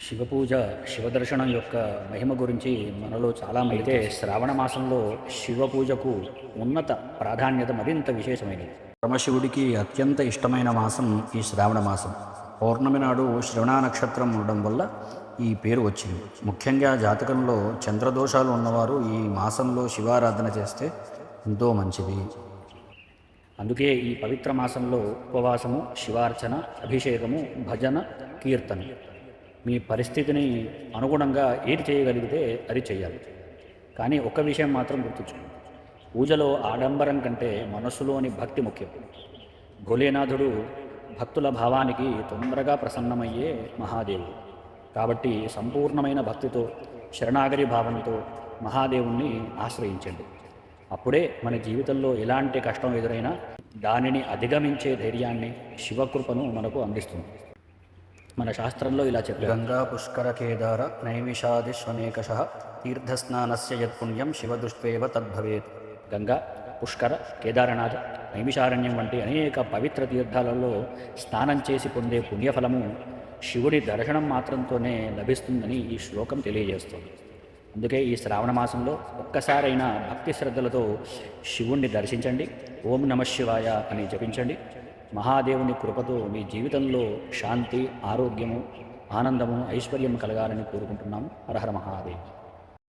శివపూజ శివదర్శనం యొక్క మహిమ గురించి మనలో చాలామంది అయితే శ్రావణ మాసంలో శివపూజకు ఉన్నత ప్రాధాన్యత మరింత విశేషమైనది. పరమశివుడికి అత్యంత ఇష్టమైన మాసం ఈ శ్రావణ మాసం. పౌర్ణమి నాడు శ్రవణ నక్షత్రం ఉండడం వల్ల ఈ పేరు వచ్చింది. ముఖ్యంగా జాతకంలో చంద్రదోషాలు ఉన్నవారు ఈ మాసంలో శివారాధన చేస్తే ఎంతో మంచిది. అందుకే ఈ పవిత్ర మాసంలో ఉపవాసము, శివార్చన, అభిషేకము, భజన, కీర్తన మీ పరిస్థితిని అనుగుణంగా ఏది చేయగలిగితే అది చేయాలి. కానీ ఒక విషయం మాత్రం గుర్తుంచుకోండి, పూజలో ఆడంబరం కంటే మనస్సులోని భక్తి ముఖ్యం. భోలేనాథుడు భక్తుల భావానికి తొందరగా ప్రసన్నమయ్యే మహాదేవుడు. కాబట్టి సంపూర్ణమైన భక్తితో, శరణాగతి భావంతో మహాదేవుణ్ణి ఆశ్రయించండి. అప్పుడే మన జీవితంలో ఎలాంటి కష్టం ఎదురైనా దానిని అధిగమించే ధైర్యాన్ని, శివకృపను మనకు అందిస్తుంది. మన శాస్త్రంలో ఇలా చెప్పారు, గంగా పుష్కర కేదార నైమిషాదిష్వనేకశ తీర్థస్నానస్య యత్పుణ్యం శివదృష్ట్వేవ తద్భవేత్. గంగా, పుష్కర, కేదారనాథ, నైమిషారణ్యం వంటి అనేక పవిత్ర తీర్థాలలో స్నానం చేసి పొందే పుణ్యఫలము శివుడి దర్శనం మాత్రంతోనే లభిస్తుందని ఈ శ్లోకం తెలియజేస్తుంది. అందుకే ఈ శ్రావణ మాసంలో ఒక్కసారైనా భక్తి శ్రద్ధలతో శివుణ్ణి దర్శించండి. ఓం నమః శివాయ అని జపించండి. మహాదేవుని కృపతో మీ జీవితంలో శాంతి, ఆరోగ్యము, ఆనందము, ఐశ్వర్యం కలగాలని కోరుకుంటున్నాము. హర హర మహాదేవ్.